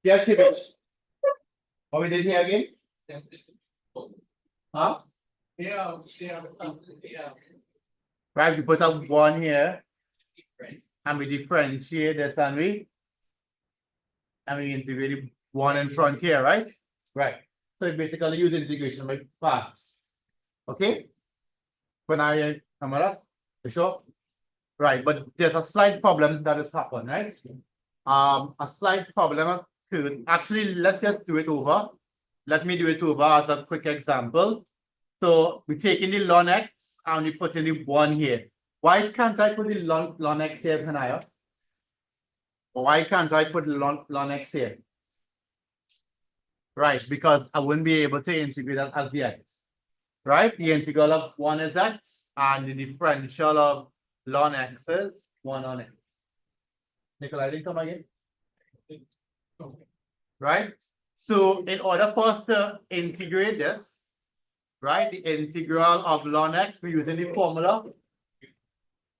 Yeah, Shivish. What we did here again? Huh? Yeah. Right, we put up one here and we differentiate this and we integrate one in front here, right? Right. So it basically use integration by parts. Okay? When I come up, you sure? Right, but there's a slight problem that has happened, right? A slight problem could actually let's just do it over. Let me do it over as a quick example. So we take in the ln x and we put in the one here. Why can't I put the ln x here, Kanaya? Why can't I put ln x here? Right, because I wouldn't be able to integrate that as the x. Right? The integral of 1 is x, and the differential of ln x is 1 on x. Nikolai, didn't come again? Right? So in order for us to integrate this, right, the integral of ln x, we're using the formula.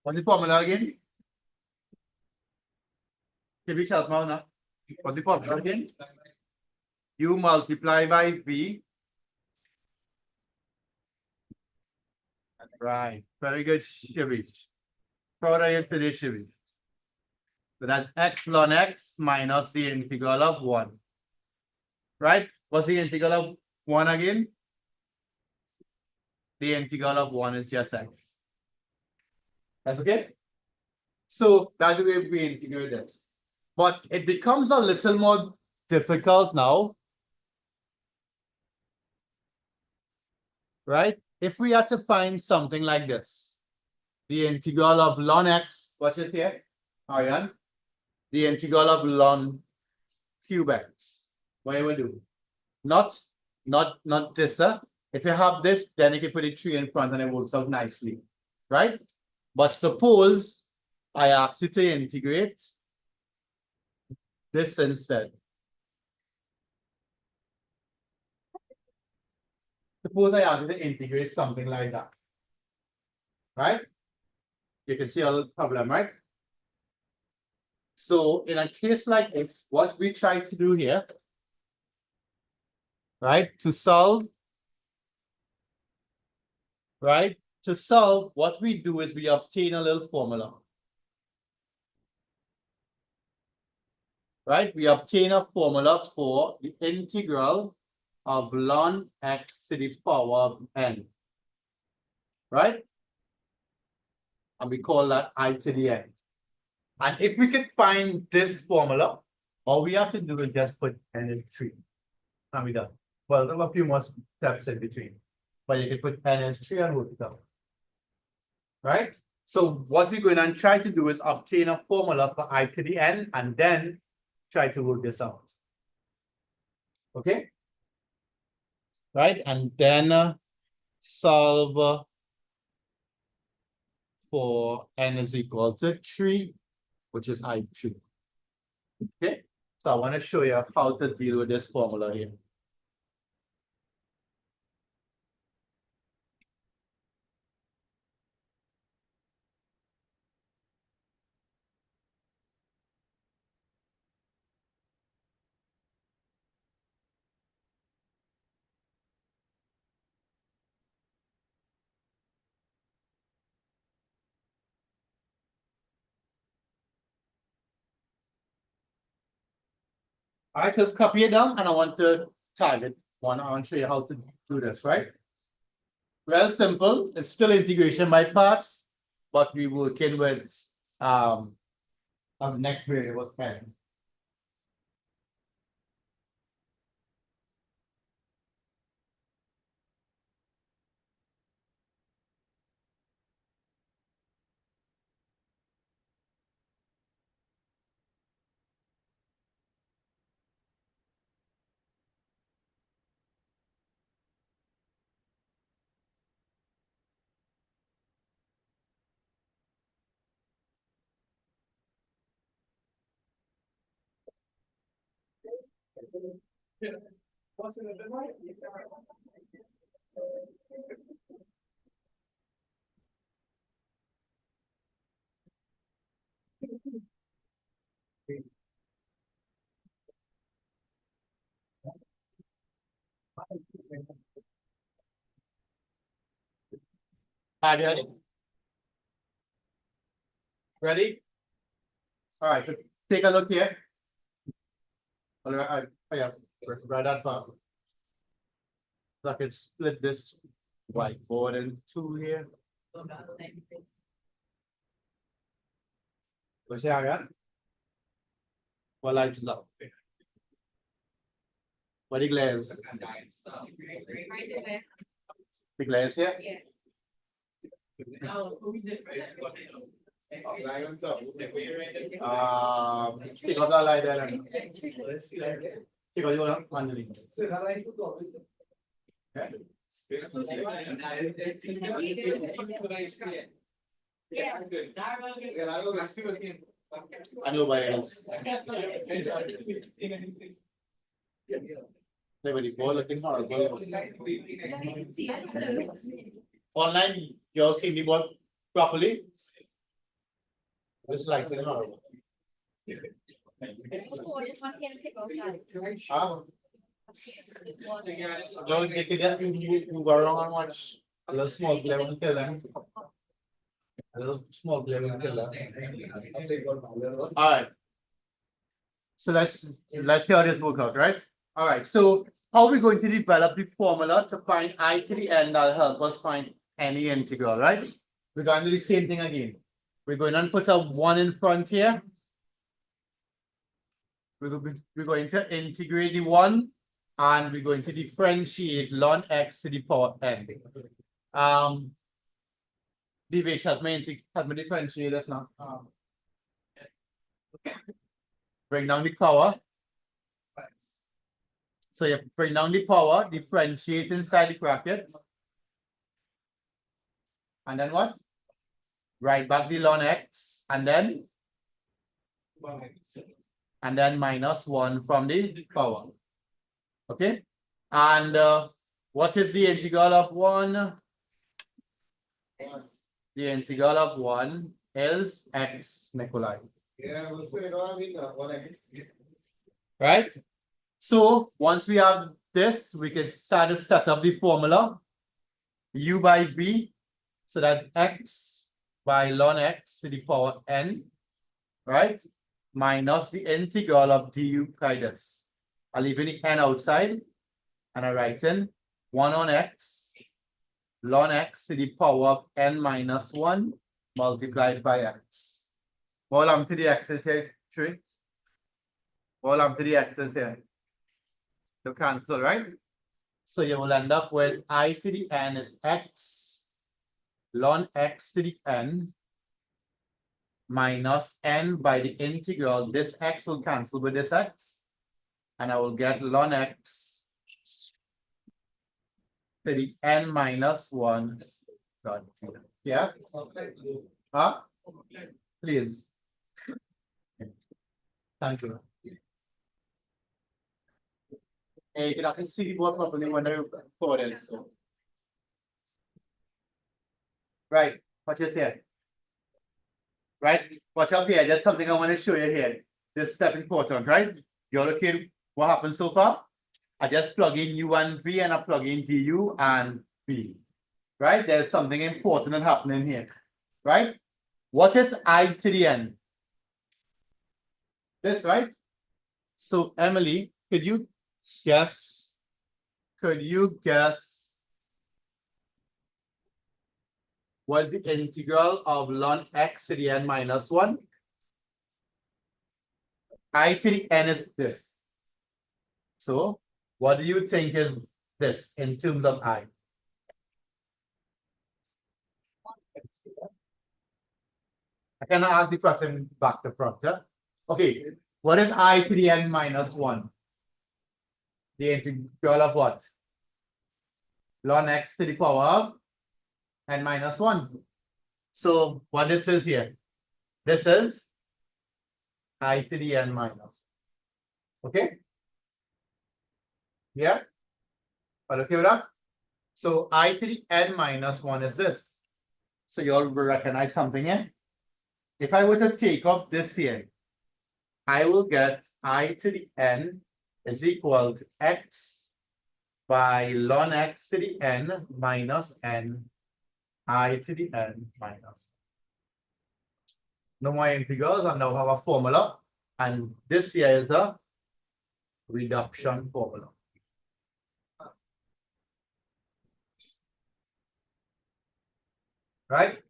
What's the formula again? Can we help now? What's the formula again? You multiply by v. Right. Very good, Shivish. Proud of you today, Shivish. So that's x ln x minus the integral of 1. Right? What's the integral of 1 again? The integral of 1 is just x. That's okay? So that's the way we integrate this. But it becomes a little more difficult now. Right? If we had to find something like this, the integral of ln x, what's it here? Aryan? The integral of ln cube x. What you will do? Not this, sir. If you have this, then you can put a 3 in front and it works out nicely. Right? But suppose I ask you to integrate this instead. Suppose I ask you to integrate something like that. Right? You can see a little problem, right? So in a case like this, what we try to do here, right, to solve, right, to solve, what we do is we obtain a little formula. Right? We obtain a formula for the integral of ln x to the power of n. Right? And we call that I to the n. And if we could find this formula, all we have to do is just put n in 3. And we done. Well, there are a few more steps in between. But you can put n in 3 and work it out. Right? So what we're going to try to do is obtain a formula for I to the n and then try to work this out. Okay? Right? And then solve for n is equal to 3, which is I2. Okay? So I want to show you how to deal with this formula here. All right, so copy it down and I want to target one. I want to show you how to do this, right? Well, simple. It's still integration by parts, but we're working with as next variable n. Are you ready? Ready? All right, just take a look here. All right, yeah, right that far. So I can split this whiteboard in two here. What's that, yeah? What light is up? What the glass? The glass here? Take out the light there. Take out your underneath. Okay. I know by else. Everybody go looking for online, you'll see me board properly. This lights in horrible. No, you can just move around and watch a little small glare on killer. A little small glare on killer. All right. So let's hear this work out, right? All right. So how are we going to develop the formula to find I to the n that'll help us find any integral, right? We're going to do the same thing again. We're going to put a 1 in front here. We're going to integrate the 1 and we're going to differentiate ln x to the power n. Devish, help me differentiate this now. Bring down the power. So you bring down the power, differentiate inside the bracket. And then what? Write back the ln x and then minus 1 from the power. Okay? And what is the integral of 1? The integral of 1 is x, Nikolai. Yeah, we'll say 1x. Right? So once we have this, we can start to set up the formula u by v, so that x by ln x to the power n, right? Minus the integral of du by this. I'll leave the n outside and I write in 1 on x ln x to the power of n minus 1 multiplied by x. All I'm to the x's here, 3. All I'm to the x's here. To cancel, right? So you will end up with I to the n is x ln x to the n minus n by the integral. This x will cancel with this x. And I will get ln x to the n minus 1. Yeah? Huh? Please. Thank you. Hey, you can actually see the board properly when they're recorded. So. Right, watch it here. Right, watch up here. There's something I want to show you here. This step important, right? You're looking what happened so far. I just plug in u and v and I plug in du and v. Right? There's something important happening here. Right? What is I to the n? This, right? So Emily, could you guess what the integral of ln x to the n minus 1? I to the n is this. So what do you think is this in terms of I? I cannot ask the question back to front. Huh? Okay, what is I to the n minus 1? The integral of what? Ln x to the power of n minus 1. So what this is here? This is I to the n minus. Okay? Yeah? Are okay with that? So I to the n minus 1 is this. So you all will recognize something here. If I were to take up this here, I will get I to the n is equal to x by ln x to the n minus n I to the n minus. No more integrals, and now have a formula, and this here is a reduction formula. Right?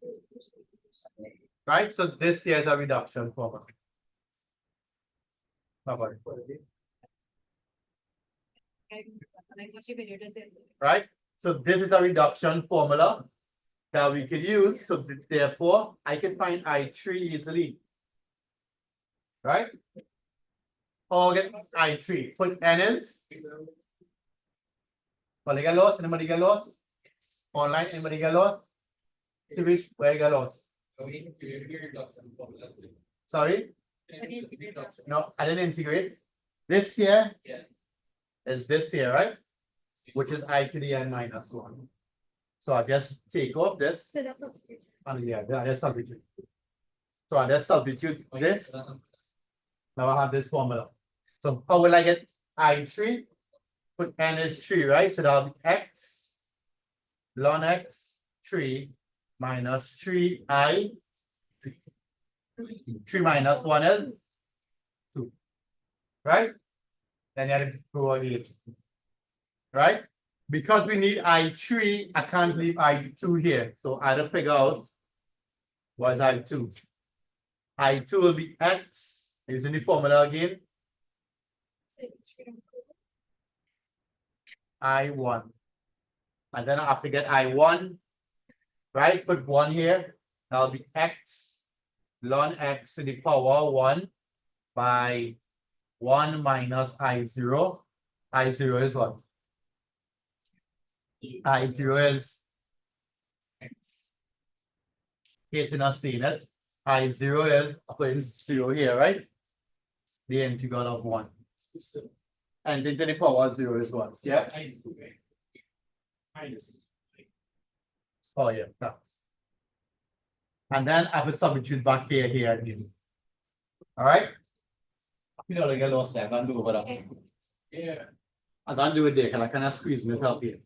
Right? So this here is a reduction formula. Right? So this is a reduction formula that we could use. So therefore, I can find I3 easily. Right? Or get I3. Put n is. Anybody get lost? Anybody get lost? Online, anybody get lost? To which where you get lost? Sorry? No, I didn't integrate. This here is this here, right? Which is I to the n minus 1. So I just take off this. So that's substitute. And yeah, I just substitute. So I just substitute this. Now I have this formula. So how will I get I3? Put n is 3, right? So that'll be x ln x 3 minus 3i. 3 minus 1 is 2. Right? Then you have to go again. Right? Because we need I3, I can't leave I2 here. So I have to figure out what is I2. I2 will be x, using the formula again. I1. And then I have to get I1, right? Put 1 here. That'll be x ln x to the power 1 by 1 minus I0. I0 is what? I0 is x. In case you're not seeing it, I0 is, I put 0 here, right? The integral of 1. And then to the power 0 is what? Yeah? Oh, yeah, that's. And then I have to substitute back here again. All right? You know, I get lost there. I can't do over that. Yeah. I can't do it there because I cannot squeeze it up here.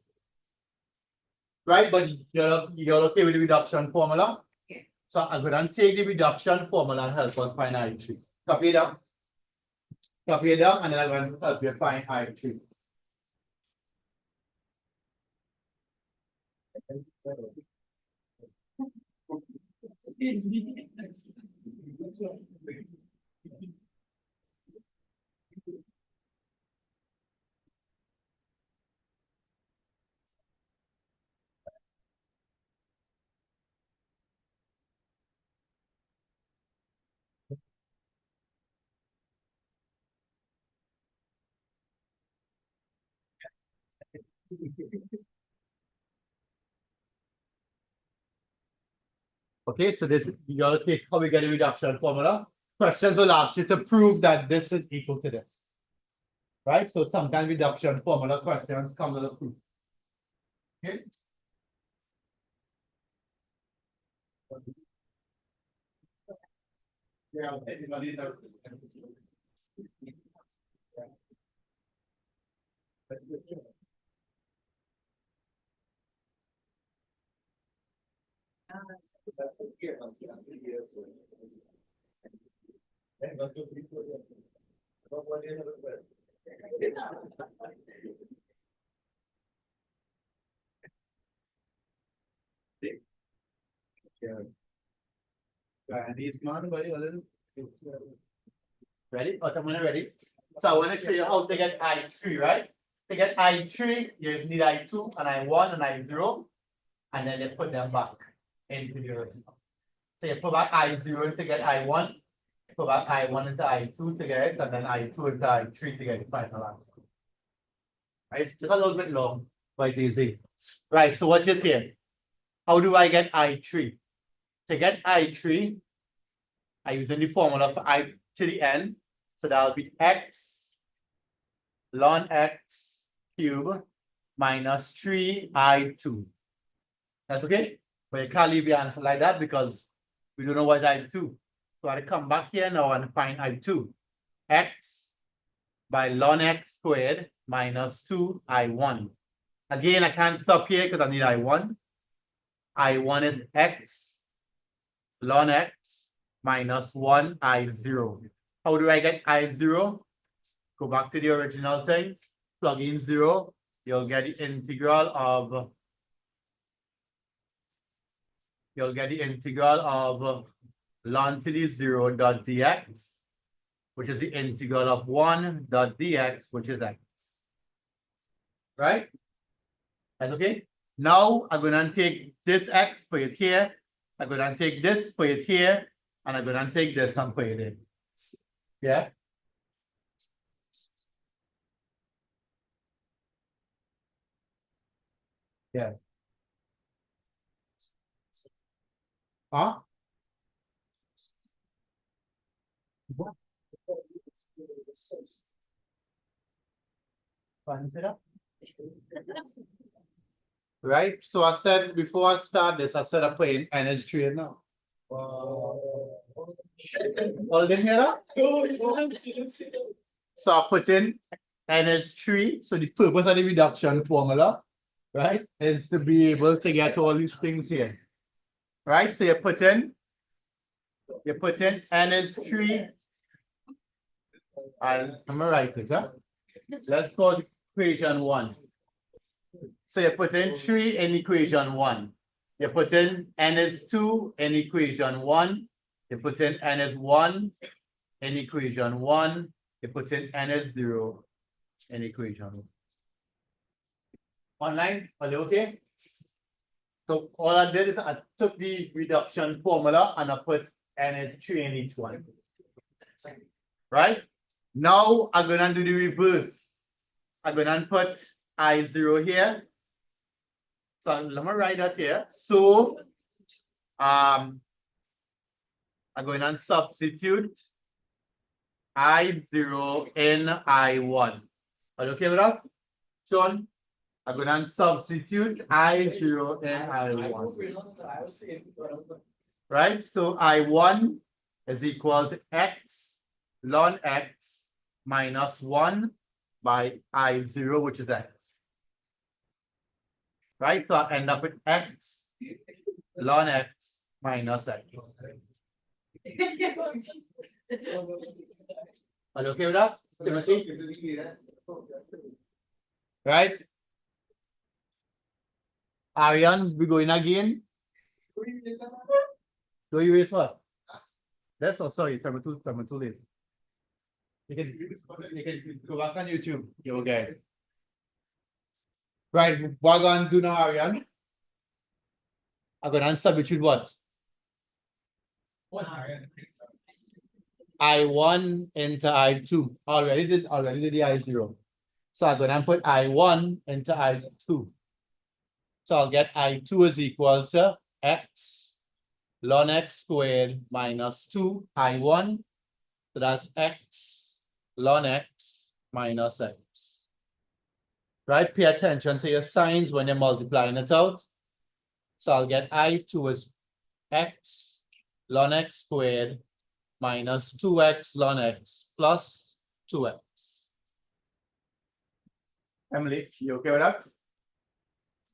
Right? But you're okay with the reduction formula? Yeah. So I'm going to take the reduction formula and help us find I3. Copy it up. Copy it up, and then I'm going to help you find I3. Okay, so this you gotta take how we get a reduction formula. Questions will ask you to prove that this is equal to this. Right? So sometimes reduction formula questions come with a proof. Okay. Yeah, anybody knows. Ready? Someone ready? So I want to show you how to get I3, right? To get I3, you need I2 and I1 and I0, and then you put them back into the original. So you put back I0 to get I1, put back I1 into I2 to get it, and then I2 into I3 to get the final answer. Right? Just a little bit long, but it's easy. Right, so watch this here. How do I get I3? To get I3, I use the formula for I to the n. So that will be x ln x cubed minus 3i2. That's okay? But you can't leave your answer like that because we don't know what is I2. So I come back here now and find I2. X by ln x squared minus 2i1. Again, I can't stop here because I need I1. I1 is x ln x minus 1 I0. How do I get I0? Go back to the original thing, plug in 0, you'll get the integral of ln to the 0 dot dx, which is the integral of 1 dot dx, which is x. Right? That's okay? Now I'm going to take this x, put it here. I'm going to take this, put it here. And I'm going to take this and put it in. Yeah? Yeah. Huh? What? Right? So I said before I start this, I said I put in energy trade now. All didn't hear that? So I put in NH3. So the purpose of the reduction formula, right, is to be able to get all these things here. Right? So you put in NH3 as I'm gonna write it, huh? Let's call equation 1. So you put in 3 in equation 1. You put in NH2 in equation 1. You put in NH1 in equation 1. You put in NH0 in equation 1. Online, are you okay? So all I did is I took the reduction formula and I put NH3 in each one. Right? Now I'm going to do the reverse. I'm going to put I0 here. So let me write that here. So I'm going to substitute I0 in I1. Are you okay with that? Sean? I'm going to substitute I0 in I1. Right? So I1 is equal to x ln x minus 1 by I0, which is x. Right? So I end up with x ln x minus x. Are you okay with that, Timothy? Right? Arian, we going again? Do you erase what? That's all, sorry, time too late. You can go back on YouTube. You'll get it. Right, what I'm going to do now, Arian? I'm going to substitute what? I1 into I2. Already did the I0. So I'm going to put I1 into I2. So I'll get I2 is equal to x ln x squared minus 2 I1. So that's x ln x minus x. Right? Pay attention to your signs when you're multiplying it out. So I'll get I2 is x ln x squared minus 2x ln x plus 2x. Emily, you okay with that?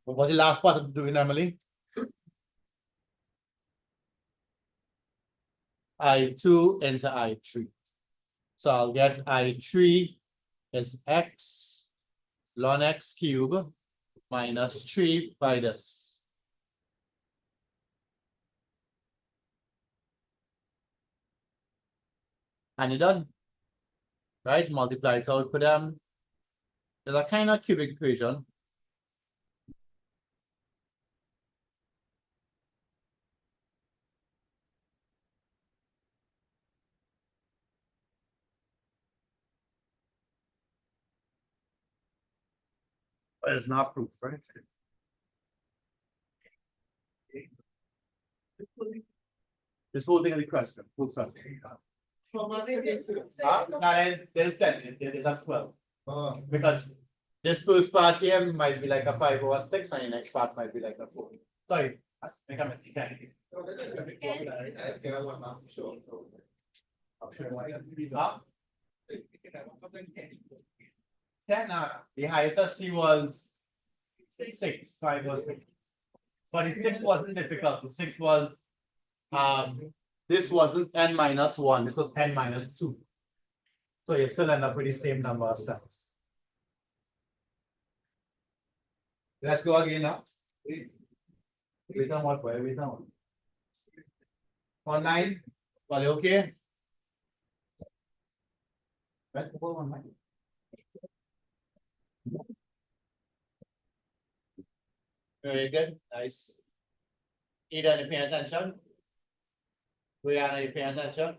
What was the last part of doing, Emily? I2 into I3. So I'll get I3 is x ln x cubed minus 3 by this. And you're done. Right? Multiply it out for them. There's a kind of cubic equation. But it's not proof, right? This whole thing is a question. Full stop. There's 10. There's a 12. Because this first part here might be like a 5 or a 6, and the next part might be like a 4. Sorry, make a mistake. Huh? 10, the highest I see was 6, 5 or 6. But the 6 wasn't difficult. The 6 was this wasn't n minus 1, this was n minus 2. So you still end up with the same number of steps. Let's go again now. Wait on what way? Wait on. On 9. Are you okay? Let's go on 9. Very good. Nice. Eden, you paying attention? Brianna, you paying attention?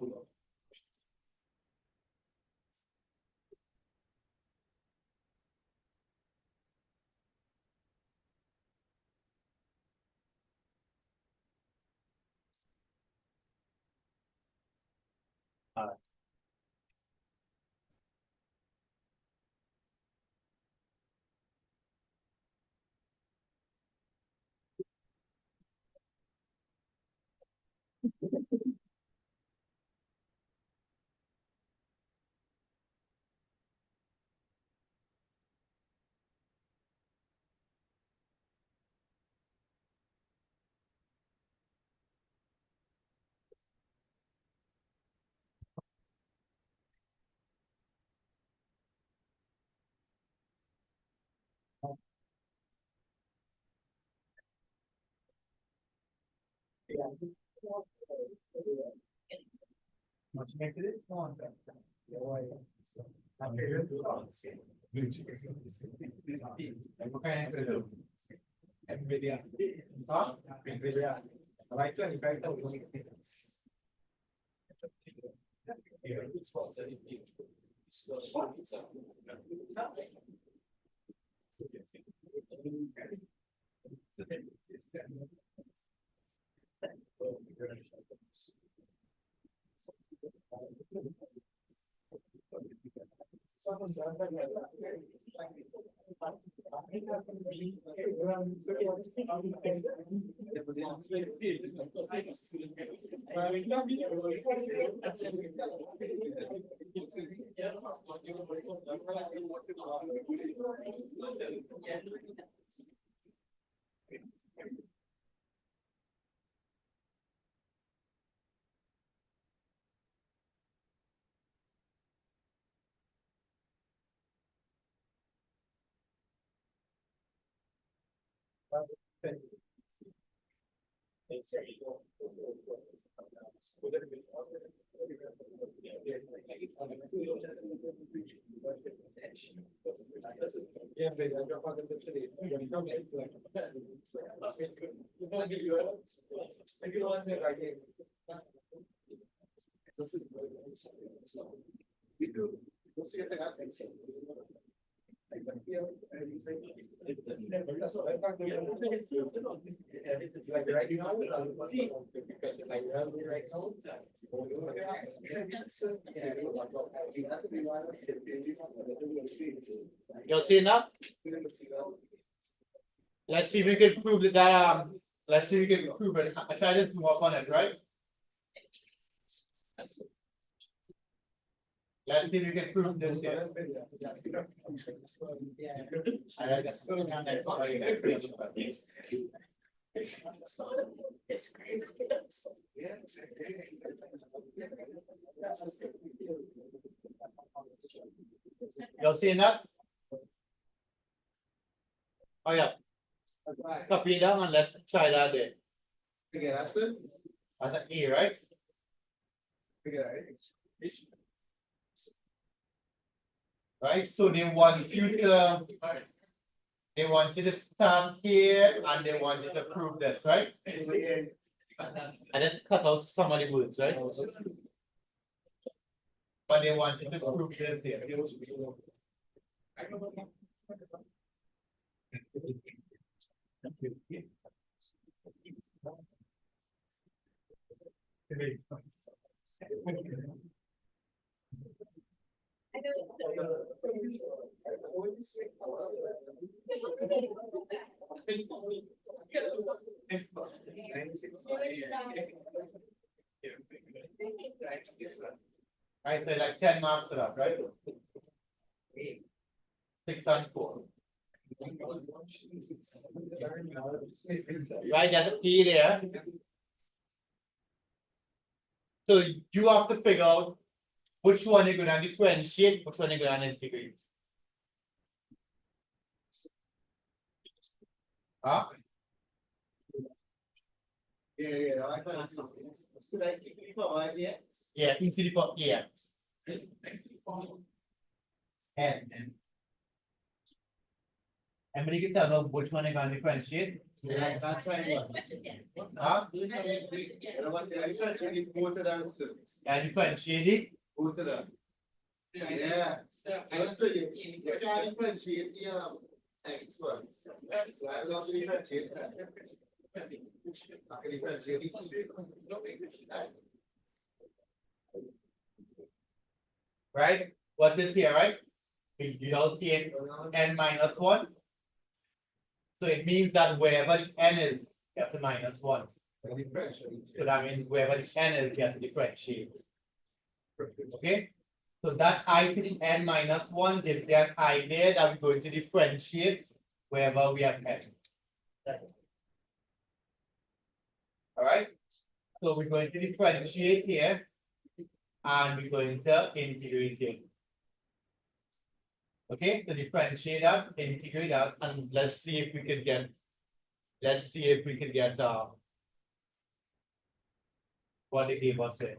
You see enough? Let's see if we can prove that. Let's see if we can prove it. I try this to work on it, right? Let's see if we can prove this here. You'll see enough? Oh yeah. Copy down and let's try that there. Again, that's it. That's an E, right? Right, so they want you to stand here and they want you to prove this, right? And just cut out some of the words, right? But they want you to prove this here. I say like 10 marks it up, right? 6 and 4. Right, there's a P there. So you have to figure out which one you're gonna differentiate, which one you're gonna integrate. Huh? Yeah, into the power, yeah. And everybody can tell me which one you're gonna differentiate. Yeah, that's right. Huh? And differentiate it. Both of them. Yeah. Let's say you can't differentiate the X one. So I love to differentiate that. I can differentiate it. Right? What's this here, right? You all see it n minus 1. So it means that wherever the n is, you have to minus 1. So that means wherever the n is, you have to differentiate. Okay? So that I to the n minus 1 gives you an idea that we're going to differentiate wherever we have n. Alright? So we're going to differentiate here and we're going to integrate here. Okay, so differentiate that, integrate that, and let's see if we can get what they gave us here.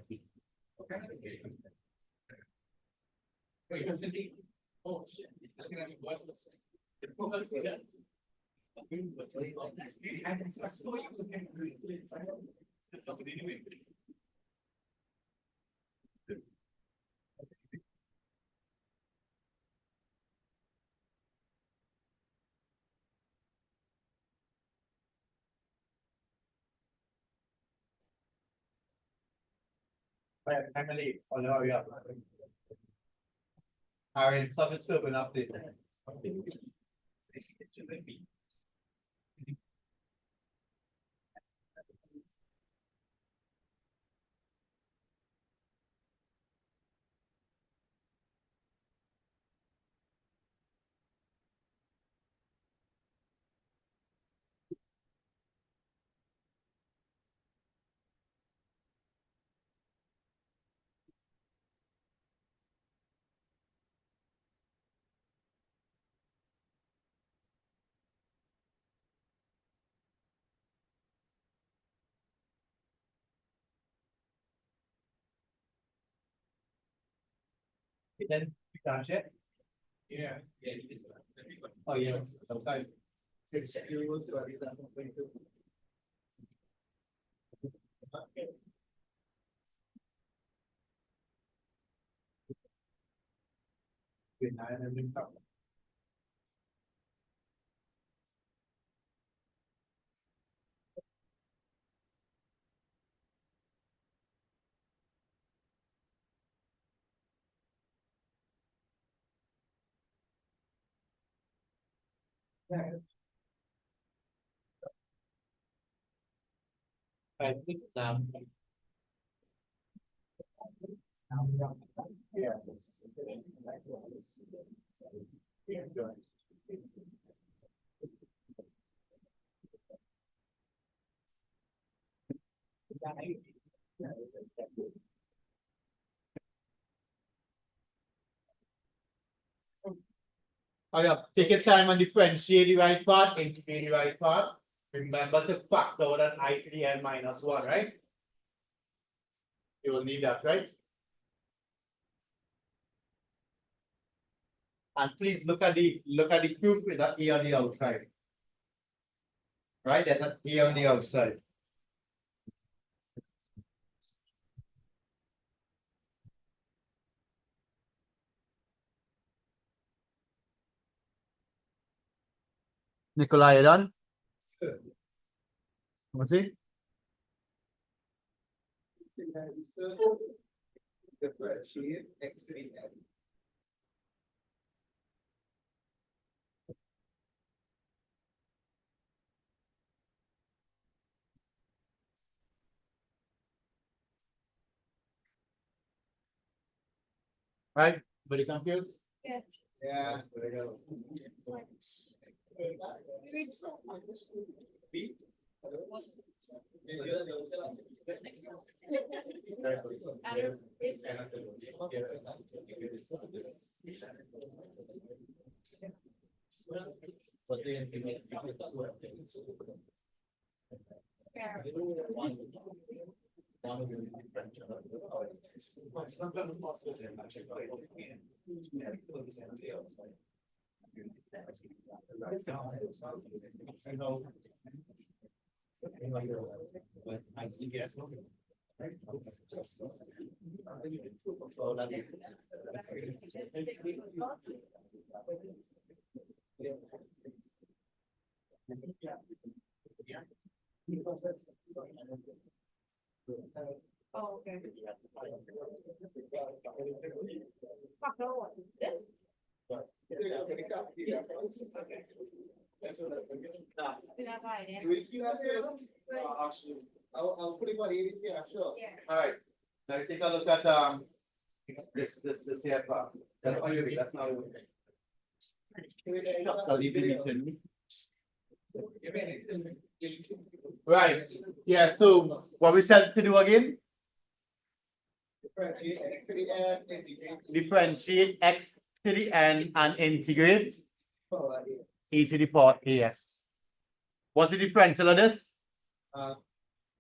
Emily, hurry up. Aaron, something's still been updated. Then you can check. Yeah. Oh yeah. Sometimes. I think yeah. Oh yeah, take your time and differentiate the right part, integrate the right part. Remember to factor out that I to the n minus 1, right? You will need that, right? And please look at the proof with that A on the outside. Right? There's an A on the outside. Nikolai, you done? What's it? Differentiate X to the n. Right? Very confused? Yes. Yeah, there you go. Oh, okay. Fuck, no, what is this? Pinakain eh. I'll put it on here, yeah, sure. Yeah. All right, now take a look at this here part. That's all you read, that's not you Right, yeah, so what we said to do again? Differentiate x to the n and integrate e to the power ax. What's the differential of this?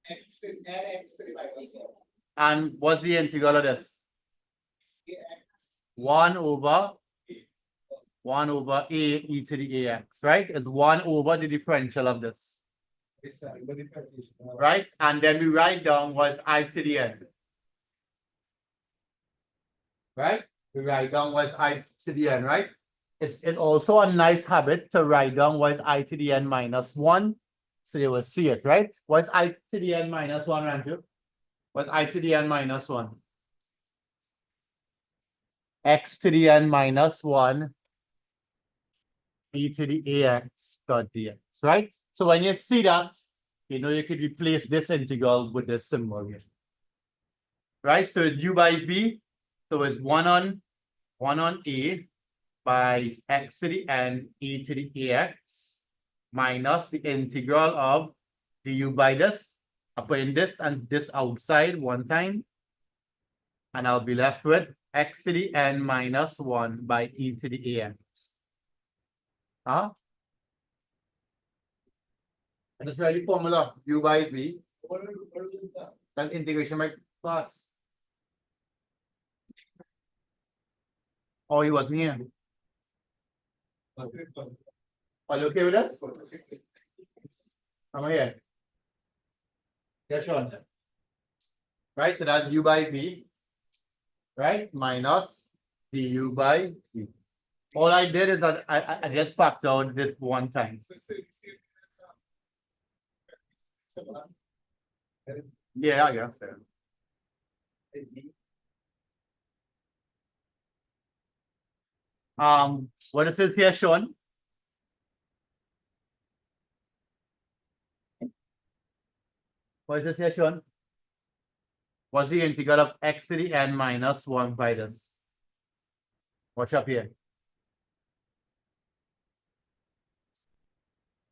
X to the minus And what's the integral of this? X. 1 over a e to the ax, right? It's 1 over the differential of this. Right? And then we write down what's I to the n. Right? We write down what's I to the n, right? It's also a nice habit to write down what's I to the n minus 1. So you will see it, right? What's I to the n minus 1, Ranju? What's I to the n minus 1? X to the n minus 1 e to the ax dot dx, right? So when you see that, you know you could replace this integral with this symbol here. Right? So it's u by v. So it's 1 on a by x to the n e to the ax minus the integral of du by this. I put in this and this outside one time. And I'll be left with x to the n minus 1 by e to the ax. Huh? And that's where the formula u by v. That's integration by parts. Oh, he wasn't here. Are you okay with us? Come here. Yeah, sure. Right, so that's u by v, right? Minus du by v. All I did is that I just factored out this one time. Yeah, yeah. What is this here, Sean? What is this here, Sean? What's the integral of x to the n minus 1 by this? What's up here?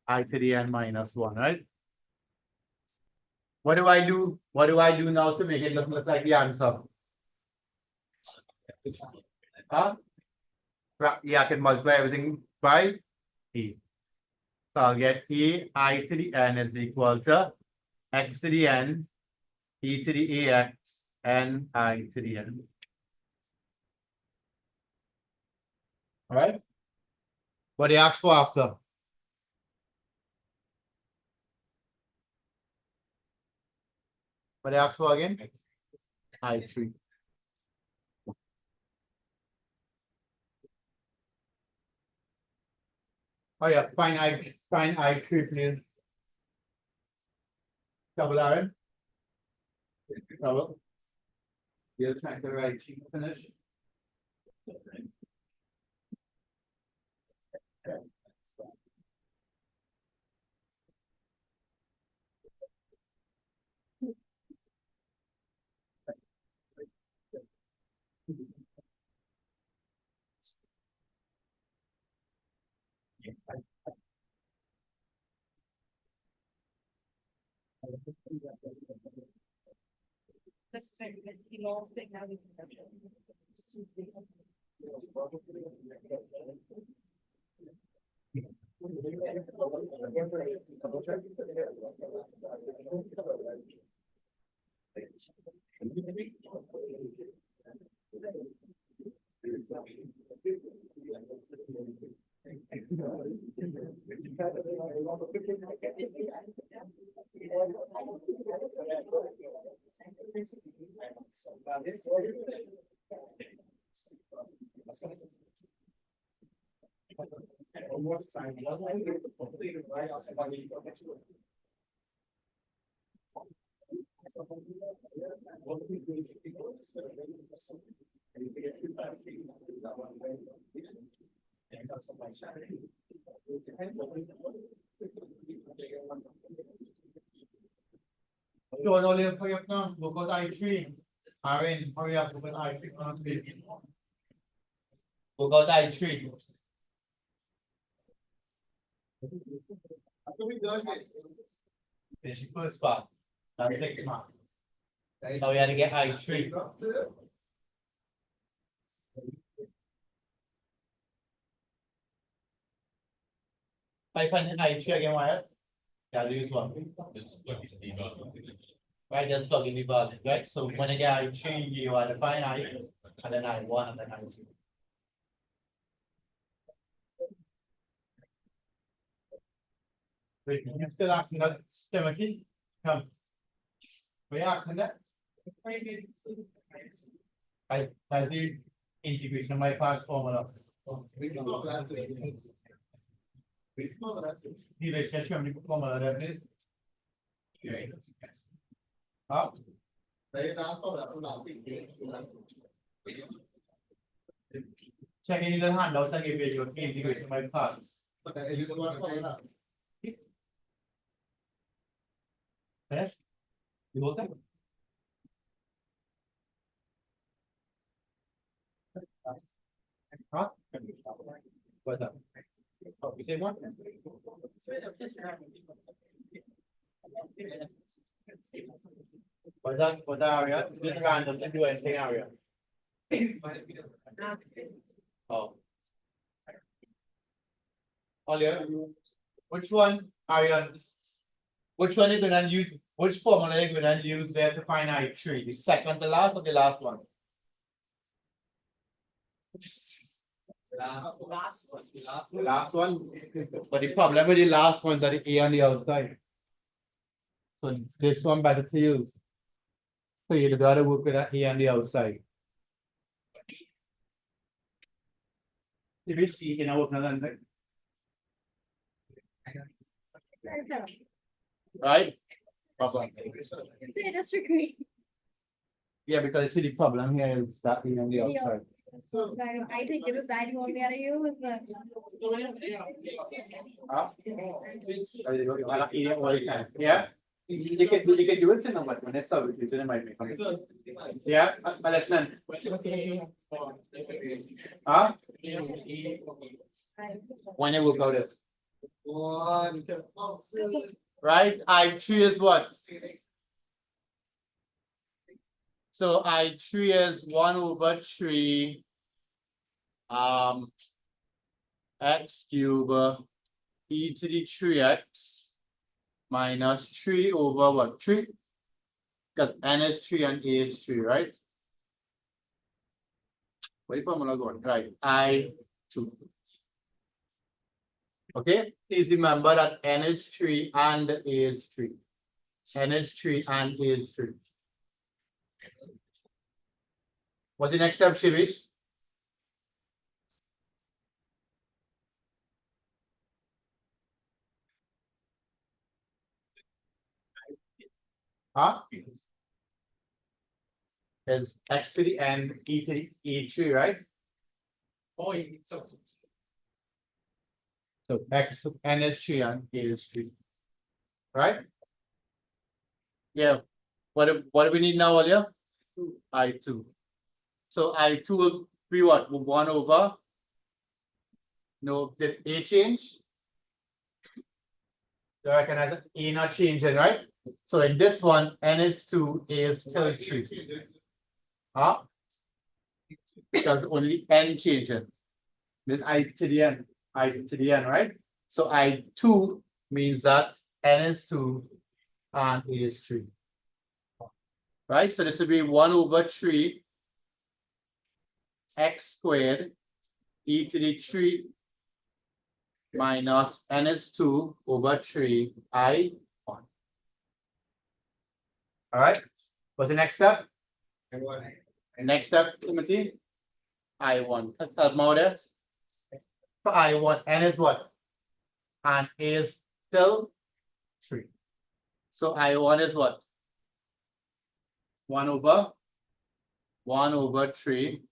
I to the n minus 1, right? What do I do? What do I do now to make it look like the answer? Huh? Yeah, I can multiply everything by e. So I'll get e I to the n is equal to x to the n e to the ax and I to the n. All right. What do you ask for after? What do you ask for again? I3. Oh yeah, find I3, please. Double iron. Double. You're trying to write finish. This thing, he lost it now. John, all you hurry up now, look at I3. Aaron, hurry up, look at I3 on the page. Look at I3. After we done it. Finish the first part. Now the next part. Now we had to get I3. I find an I3 again, why? Yeah, use one. Right, just plug in the value, right? So when I get I3, you are define I, and then I1, and then I2. Wait, you still asking that, Timothy? Come. We asking that? I the integration of my past formula. We can go back to it. We can go back to it. The relationship of the formula that is. Huh? They now call that nothing. Check in the handouts I gave you, your integration of my parts. But I use one for that. Finish? You hold that? Huh? What's that? Oh, you say what? For that area, just random, just do anything area. Oh. Earlier, which one are you on? Which one are you gonna use? Which formula are you gonna use there to find I3? The second to last or the last one? The last one. But the problem with the last one is that the A on the outside. So this one better to use. So you gotta work with that A on the outside. If you see, you know, work on that. Right? Problem. That's agree. Yeah, because you see the problem here is that A on the outside. So I think it was that you want me to use the. Huh? Yeah? You can do it in a way when it's so it didn't make me. Yeah, listen. Huh? When it will go this. Right? I3 is what? So I3 is 1/3 x cube e to the 3x minus 3/3. Because n is 3 and a is 3, right? Where the formula going? Right, I2. Okay, please remember that n is 3 and a is 3. N is 3 and a is 3. What's the next step, Shivish? Huh? Is x to the n, e to the e3, right? Oh, so. So x n is 3 and a is 3. Right? Yeah. What do we need now, Alia? I2. So I2 will be what? 1 over. No, did A change? So I recognize that A not changing, right? So in this one, n is 2, a is still 3. Huh? Because only n changing. Means I to the n, I to the n, right? So I2 means that n is 2 and a is 3. Right? So this would be 1 over 3 x squared e to the 3 minus n is 2 over 3 I1. All right. What's the next step? Next step, Timothy? I1. More there. For I1, n is what? And a is still 3. So I1 is what? 1 over 3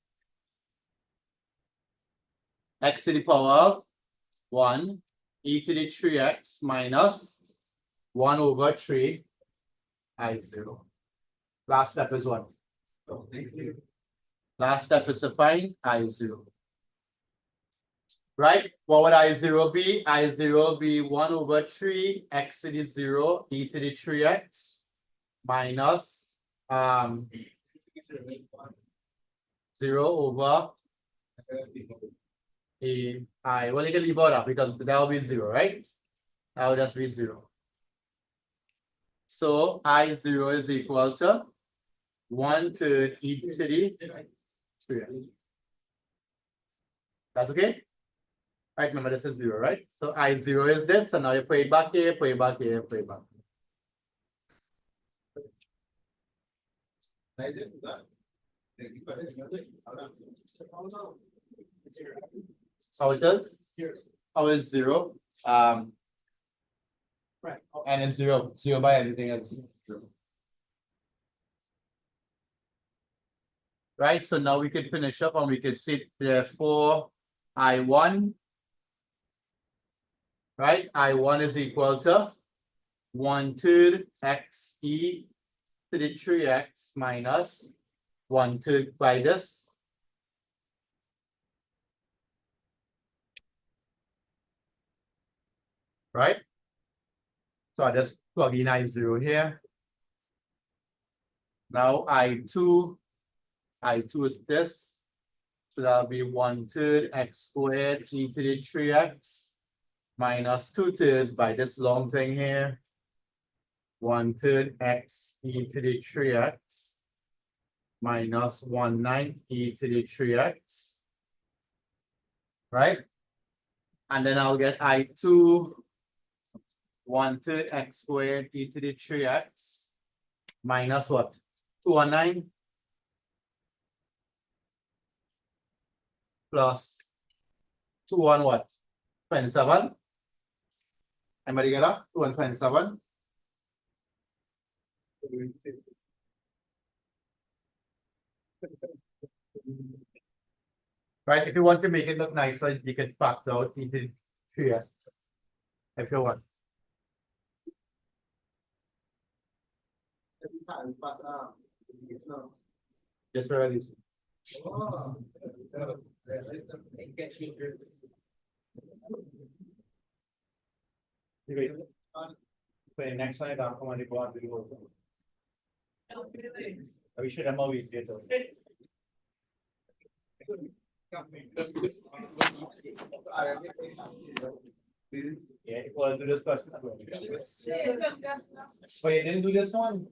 x to the power of 1 e to the 3x minus 1 over 3 I0. Last step is what? Last step is to find I0. Right? What would I0 be? I0 will be 1 over 3 x to the 0 e to the 3x minus 0 over I. Well, you can leave out that because that will be 0, right? That will just be 0. So I0 is equal to 1/3 e to the 3x. That's okay? Right, remember this is 0, right? So I0 is this, so now you put it back here, put it back here, put it back. So it does? How is 0? Right. And it's 0 by everything else. Right, so now we can finish up and we can see therefore I1. Right, I1 is equal to 1/3 x e to the 3x minus 1/3 by this. Right? So I just plug in I0 here. Now I2 is this. So that'll be 1/3 x squared e to the 3x minus 2/3 by this long thing here. 1/3 x e to the 3x minus 1/9 e to the 3x. Right? And then I'll get I2 1/3 x squared e to the 3x minus what? 2/9 plus 2 on what? 27. Anybody get that? 2 and 27. Right? If you want to make it look nicer, you can factor out e to the 3x. If you want. Just really. Okay, next slide, I'll come on, go on to the we should have always did those. Yeah, well, do this first. But you didn't do this one.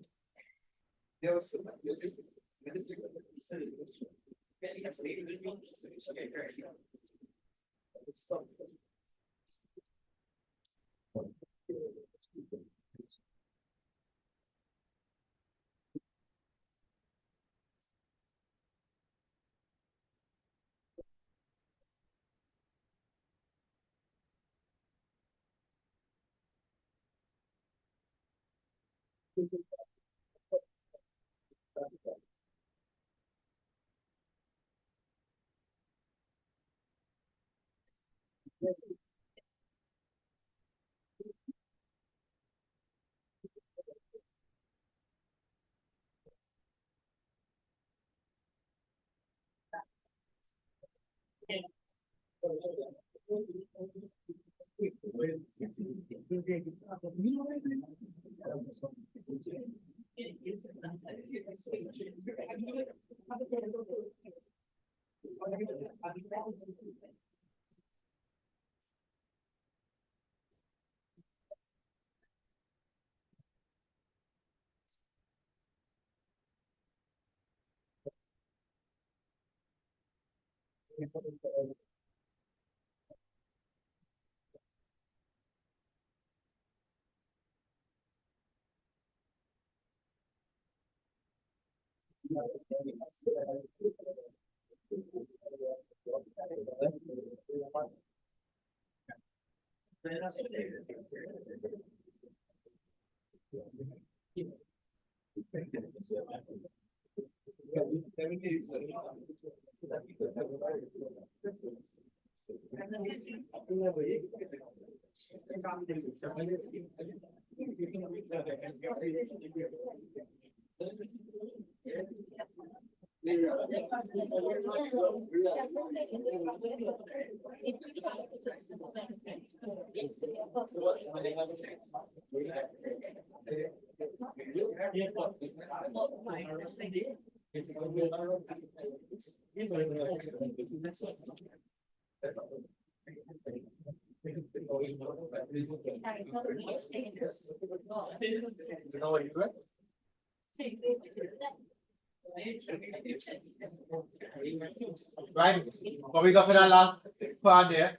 Right, what we got for that last part there?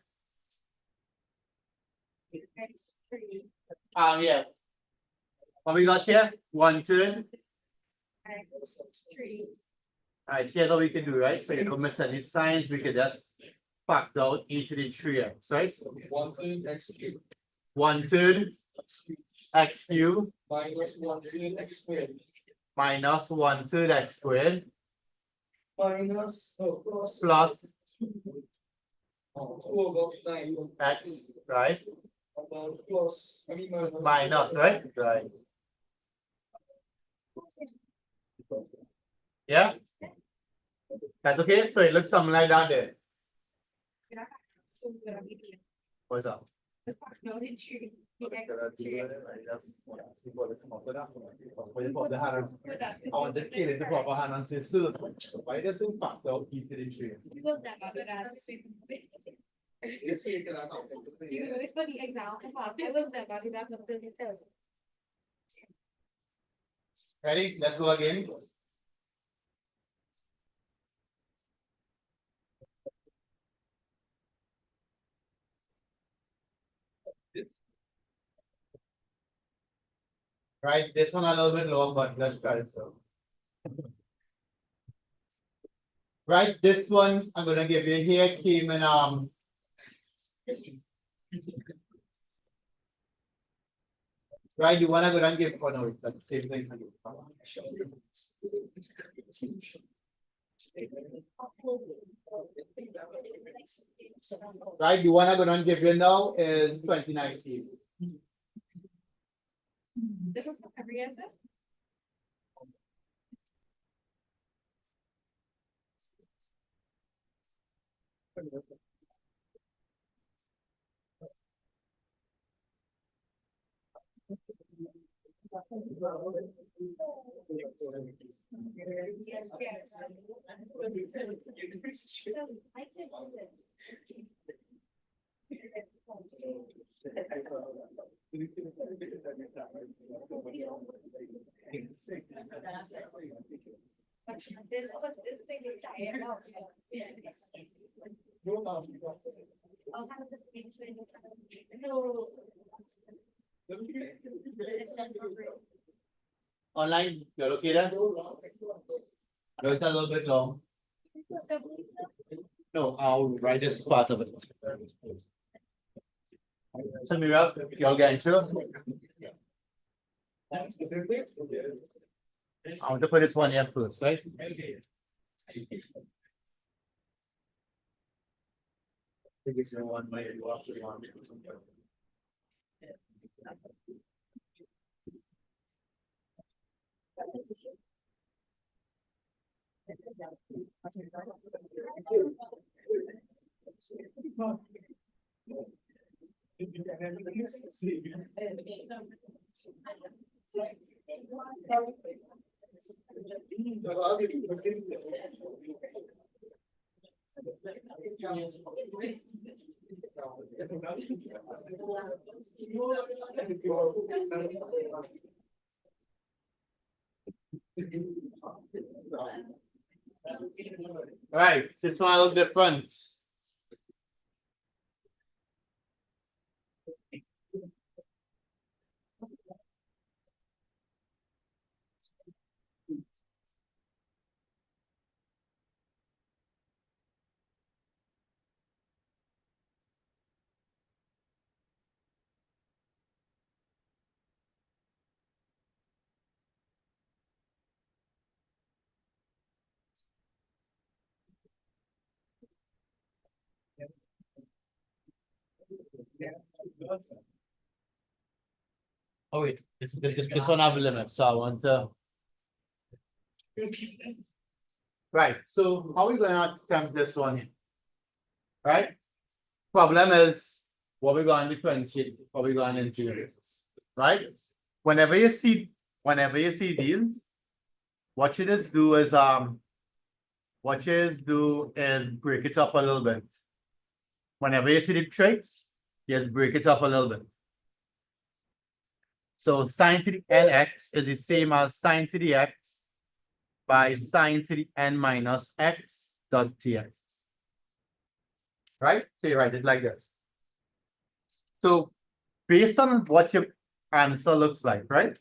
Yeah. What we got here? 1/3. Alright, here's what we can do, right? So you don't miss any signs, we can just factor out each of the three x, right? 1/3 x cubed 1/3 x cubed minus 1/3 x squared minus 1/3 x squared minus plus 2/9 x, right? plus Minus, right? Right. Yeah? That's okay? So it looks something like that there. What's up? On the kid in the proper hand and says, why does it fact out each of the three? Ready? Let's go again. Right, this one a little bit long, but let's try it. So. Right, this one I'm gonna give you here came in right, you wanna go and give no, it's the same thing. Right, the one I'm gonna give you now is 2019. This is every answer. This thing is giant. I'll have this picture. No. Online, you're okay there? No, it's a little bit long. No, I'll write this part of it. So Mira, you're getting sure? I want to put this one here first, right? Right, this one a little different. Oh wait, this one have a limit, so I want to. Right, so how are we gonna attempt this one? Right? Problem is, what we going to differentiate, what we going to integrate, right? Whenever you see these, what you just do is break it up a little bit. Whenever you see the traits, just break it up a little bit. So sine to the nx is the same as sine to the x by sine to the n minus x dot tx. Right? So you write it like this. So based on what your answer looks like, right?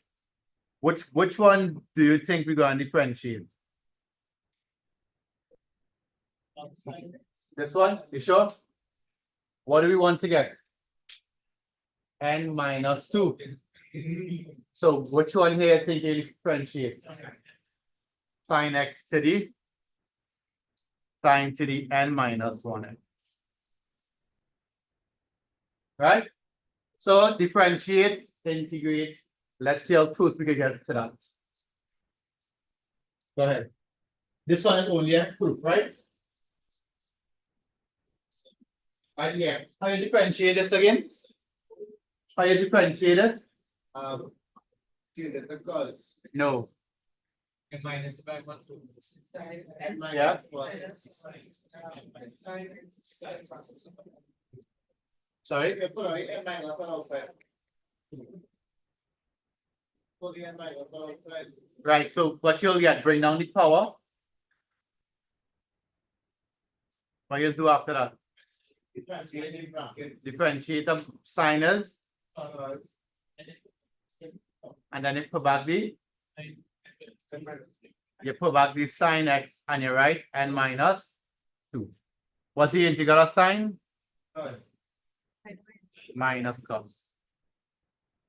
Which one do you think we're going to differentiate? This one? You sure? What do we want to get? N minus 2. So which one here you think you differentiate? Sine x to the sine to the n minus 1x. Right? So differentiate, integrate. Let's see how close we can get to that. Go ahead. This one is only a proof, right? And yeah, how you differentiate this again? How you differentiate this? Because. No. And minus by 1, 2. Yeah. Sorry. Put n minus 1 outside. Put the n minus 1 outside. Right, so what you'll get, bring down the power. What you do after that? Differentiate in bracket. Differentiate the signers, and then you put back the sine x and you write n minus 2. What's the integral of sine? Minus cos.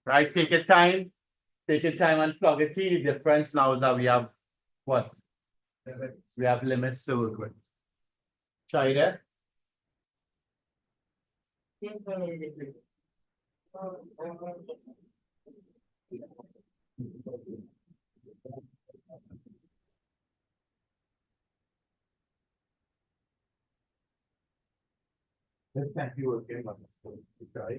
Right, take your time and plug it in. The difference now is that we have what? We have limits to work with. Try that. Thank you again. Try.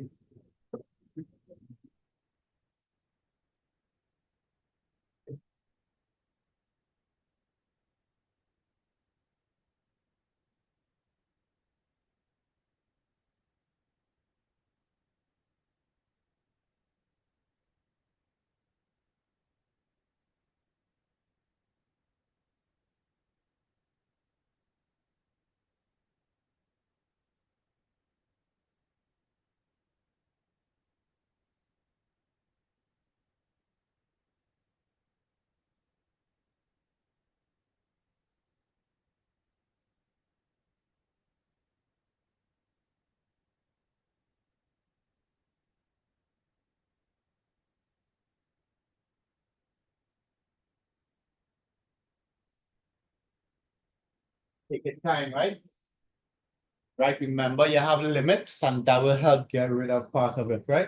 Take your time, right? Right, remember you have limits and that will help get rid of part of it, right?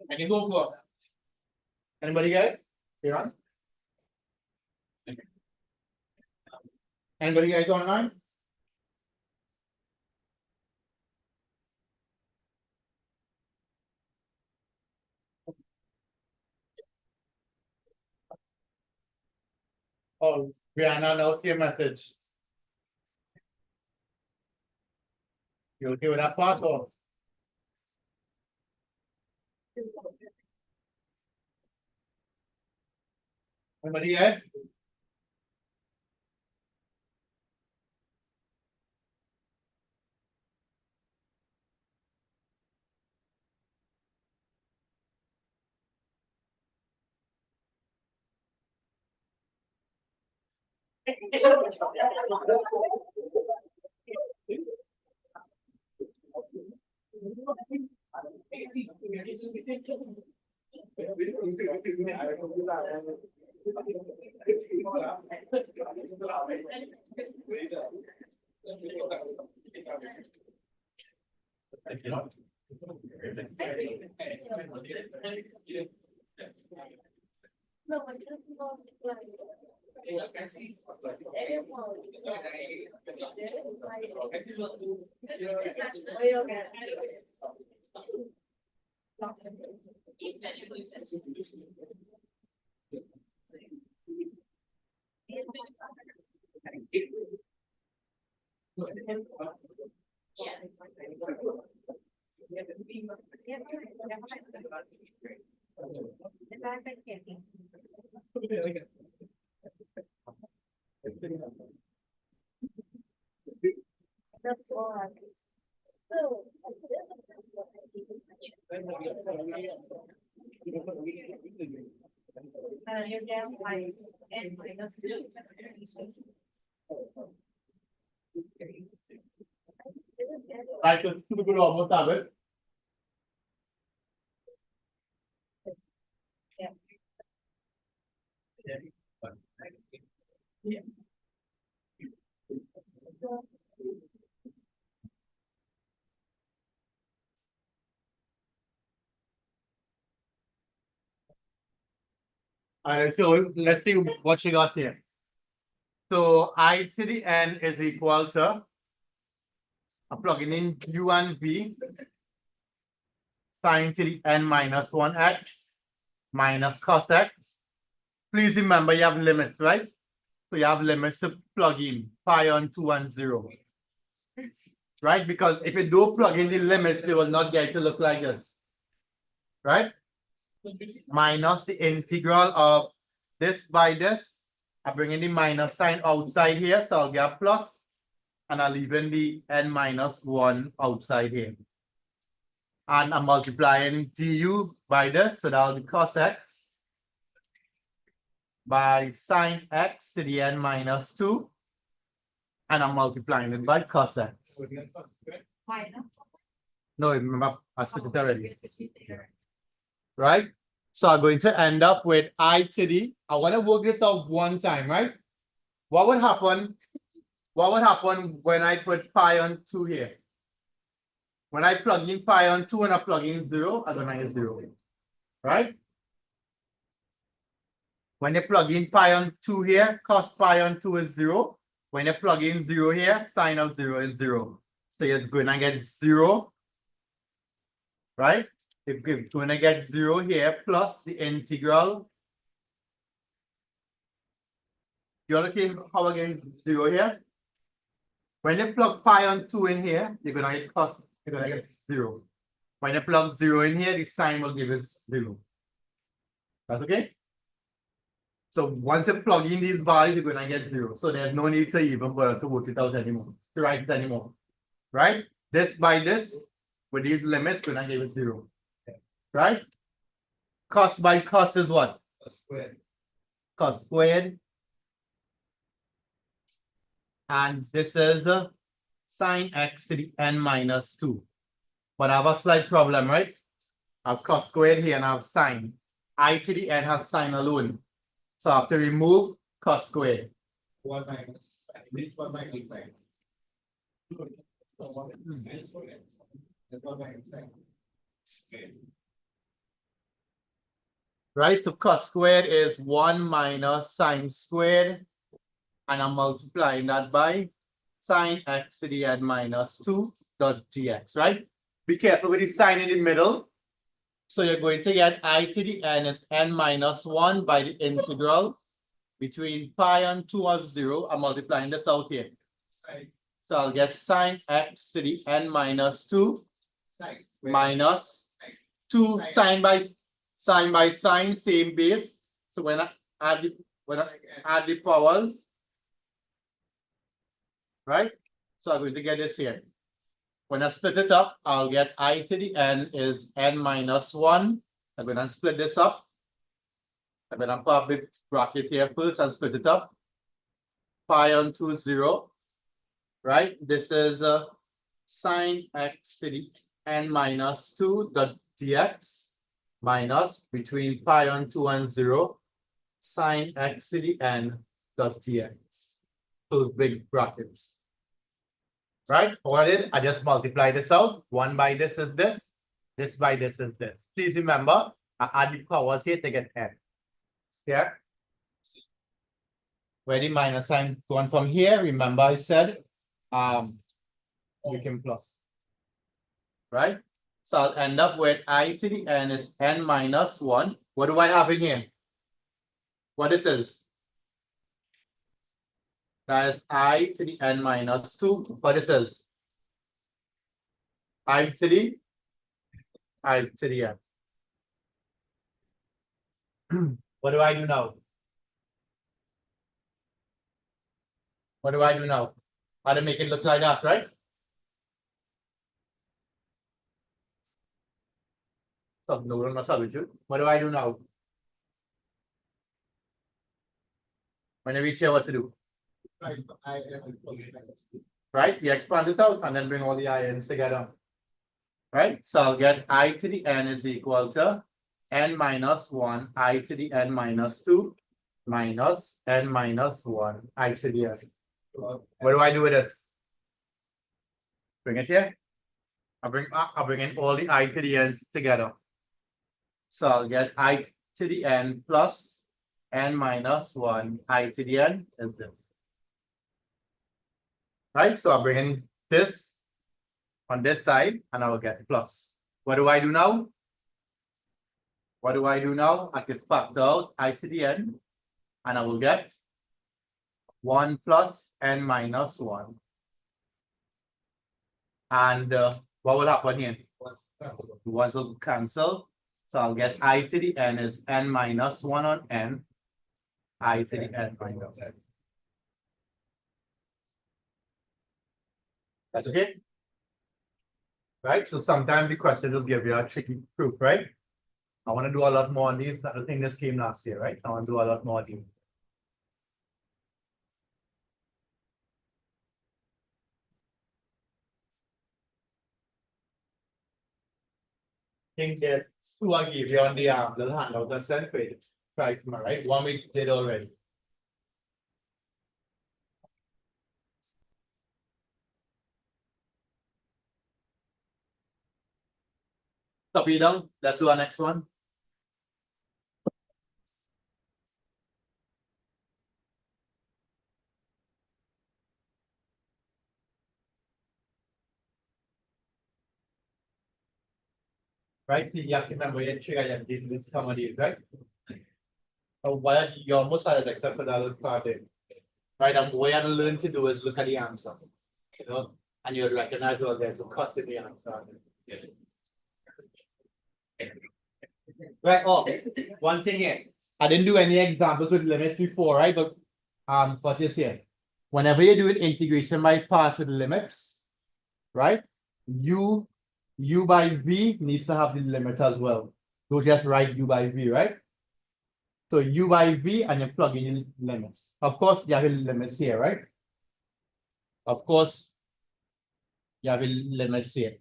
I can go for. Anybody guys? Here on? Anybody guys online? Oh, Brianna, now see a message. You okay with that part or? Anybody else? Right, so super good almost have it. Alright, so let's see what you got here. So I to the n is equal to, I'm plugging in u and v, sine to the n minus 1x minus cos x. Please remember you have limits, right? So you have limits to plug in pi on 2 and 0. Right? Because if you don't plug in the limits, it will not get to look like this. Right? Minus the integral of this by this. I bring in the minus sign outside here, so I'll get plus. And I'll leave in the n minus 1 outside here. And I'm multiplying du by this, so that'll be cos x by sine x to the n minus 2. And I'm multiplying it by cos x. No, remember, I split it already. Right? So I'm going to end up with I to the, I want to work this out one time, right? What would happen? What would happen when I put pi on 2 here? When I plug in pi on 2 and I plug in 0, I'm gonna get 0. Right? When you plug in pi on 2 here, cos pi on 2 is 0. When you plug in 0 here, sine of 0 is 0. So you're going to get 0. Right? If you're going to get 0 here plus the integral. You're looking how again 0 here? When you plug pi on 2 in here, you're gonna get cos, you're gonna get 0. When you plug 0 in here, the sign will give us 0. That's okay? So once you plug in these values, you're gonna get 0. So there's no need to even bother to work it out anymore, to write it anymore. Right? This by this, with these limits, we're gonna give it 0. Right? Cos by cos is what? A square. Cos squared. And this is sine x to the n minus 2. But I have a slight problem, right? I have cos squared here and I have sine. I to the n has sine alone. So I have to remove cos squared. 1 minus. Leave 1 minus sign. That's 1 minus sign. Right? So cos squared is 1 minus sine squared. And I'm multiplying that by sine x to the n minus 2 dot dx, right? Be careful with the sign in the middle. So you're going to get I to the n is n minus 1 by the integral between pi and 2 of 0. I'm multiplying this out here. Sine. So I'll get sine x to the n minus 2 Sine. minus Sine. 2 sine by sine, same base. So when I add the powers, right? So I'm going to get this here. When I split it up, I'll get I to the n is n minus 1. I'm going to split this up. I'm going to put a big bracket here first and split it up. Pi on 2, 0. Right? This is sine x to the n minus 2 dot dx minus between pi on 2 and 0 sine x to the n dot dx. Those big brackets. Right? What I did, I just multiply this out. 1 by this is this. This by this is this. Please remember, I add the powers here to get n. Here. Where the minus sign going from here, remember I said, we can plus. Right? So I'll end up with I to the n is n minus 1. What do I have in here? What is this? That is I to the n minus 2. What this is? I to the n. What do I do now? What do I do now? How to make it look like that, right? What do I do now? When I reach here, what to do? Right? You expand it out and then bring all the ions together. Right? So I'll get I to the n is equal to n minus 1 I to the n minus 2 minus n minus 1 I to the n. What do I do with this? Bring it here. I'll bring in all the I to the n's together. So I'll get I to the n plus n minus 1 I to the n is this. Right? So I'll bring in this on this side and I will get plus. What do I do now? What do I do now? I can factor out I to the n and I will get 1 plus n minus 1. And what will happen here? Ones will cancel. So I'll get I to the n is n minus 1 on n. I to the n minus. That's okay? Right? So sometimes the question will give you a tricky proof, right? I want to do a lot more on these. I think this came last year, right? I want to do a lot more on these. Things that two I gave you on the little handout that's sent for it. Try from right? One we did already. Copy down. Let's do our next one. Right? So you have to remember you trigger them with some of these, right? So what you almost had it except for that little part there. Right? And what you have to learn to do is look at the answer. You know, and you'd recognize, well, there's a cost in the answer. Right, oh, one thing here, I didn't do any examples with limits before, right, but, what is here? Whenever you're doing integration by parts with limits, right, u by v needs to have the limit as well. Don't just write u by v, right? So u by v and you plug in limits. Of course, you have the limits here, right? Of course, you have the limits here.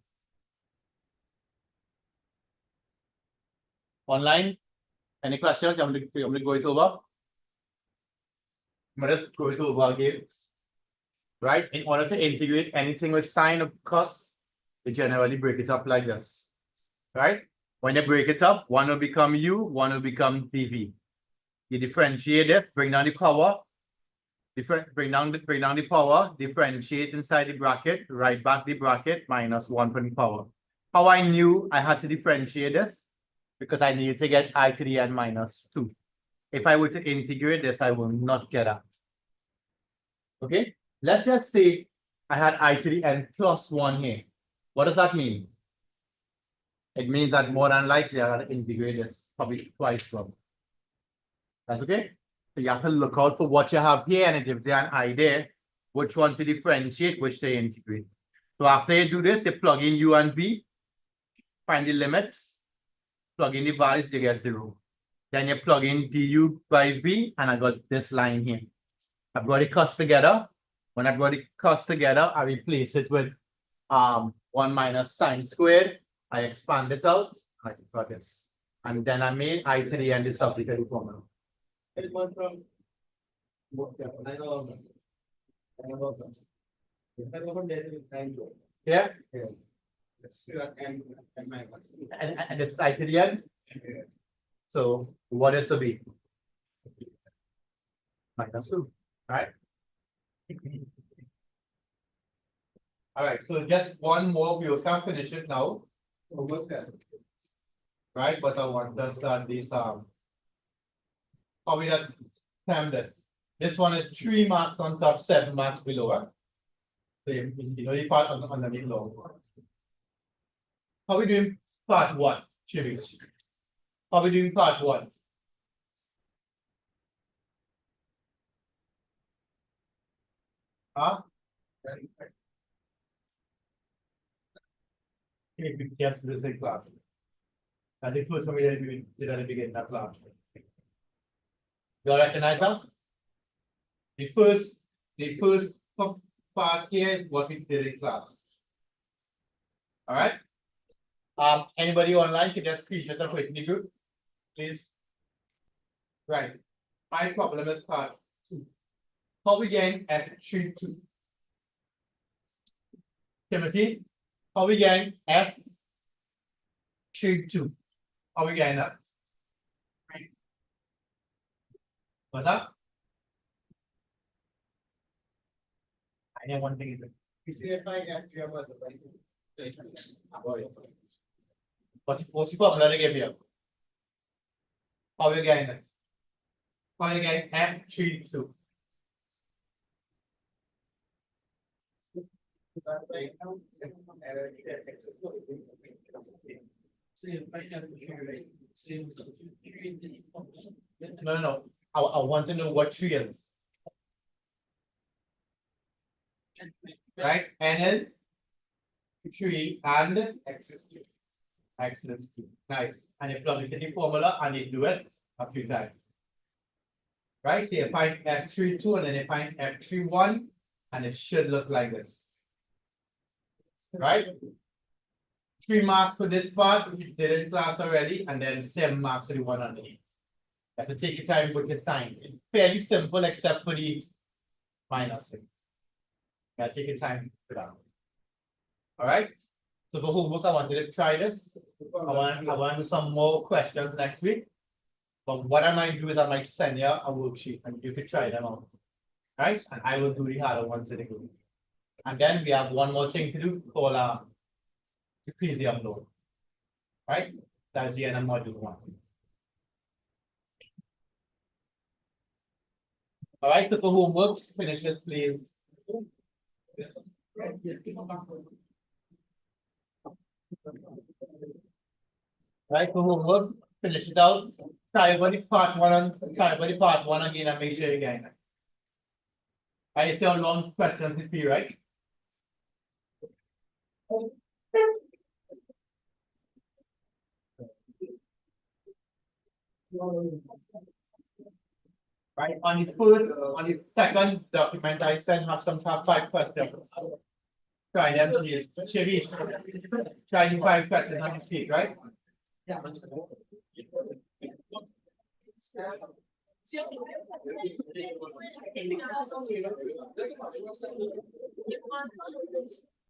Online, any questions? I'm gonna go it over. I'm gonna just go it over again. Right? In order to integrate anything with sine of cos, you generally break it up like this. Right? When you break it up, one will become u, one will become dv. You differentiate it, bring down the power, bring down the power, differentiate inside the bracket, write back the bracket minus 1 from the power. How I knew I had to differentiate this? Because I needed to get I to the n minus 2. If I were to integrate this, I will not get that. Okay, let's just say I had I to the n plus 1 here. What does that mean? It means that more than likely I gotta integrate this probably twice from. That's okay? So you have to look out for what you have here, and it gives you an idea which one to differentiate, which to integrate. So after you do this, you plug in u and v, find the limits, plug in the values, you get 0. Then you plug in du by v, and I got this line here. I brought the cost together. When I brought the cost together, I replace it with 1 minus sine squared. I expand it out. I got this. And then I made I to the n the substitute formula. Anyone from? I know. Yeah? Let's do that and minus. And this I to the n. So what is the b? Minus 2, right? All right, so just one more, we will start finish it now, Over that. right? But I want to start this, how we just time this. This one is 3 marks on top, 7 marks below, right? So you know the part underneath low. How we doing part 1, Chibby? How we doing part 1? Huh? Yes, this is class. I think for somebody that we did at the beginning of class. You all recognize that? The first part here is what we did in class. All right. Anybody online can just screenshot and put it in the group, please. Right. My problem is part 2. How we getting F32? Timothy, how we getting F32? How we getting that? What's that? I know one thing is You see if I get you about the what's the formula they give you? How we getting it? How you getting F32? No. I want to know what 3 is. Right? NL 3 and access. Excellent. Nice. And you plug it in the formula and you do it a few times. Right? So you find F32 and then you find F31, and it should look like this. Right? 3 marks for this part, which you did in class already, and then 7 marks for the one underneath. You have to take your time with the sign. It's fairly simple except for the minus. You gotta take your time for that. All right. So for homework, I wanted to try this. I want to do some more questions next week. But what I might do is I might send you a worksheet and you can try them out. Right? And I will do the harder ones in the group. And then we have one more thing to do called to please the upload. Right? That's the end of module 1. All right, so for homework, finish this please. Right, so we'll finish it out. Try about the part one and try about the part one again and make sure you get it. I see how long questions it be, right? Right, on the second document, I sent have some top 5 questions. Try them, please. Shirish, try the 5 questions on the sheet, right?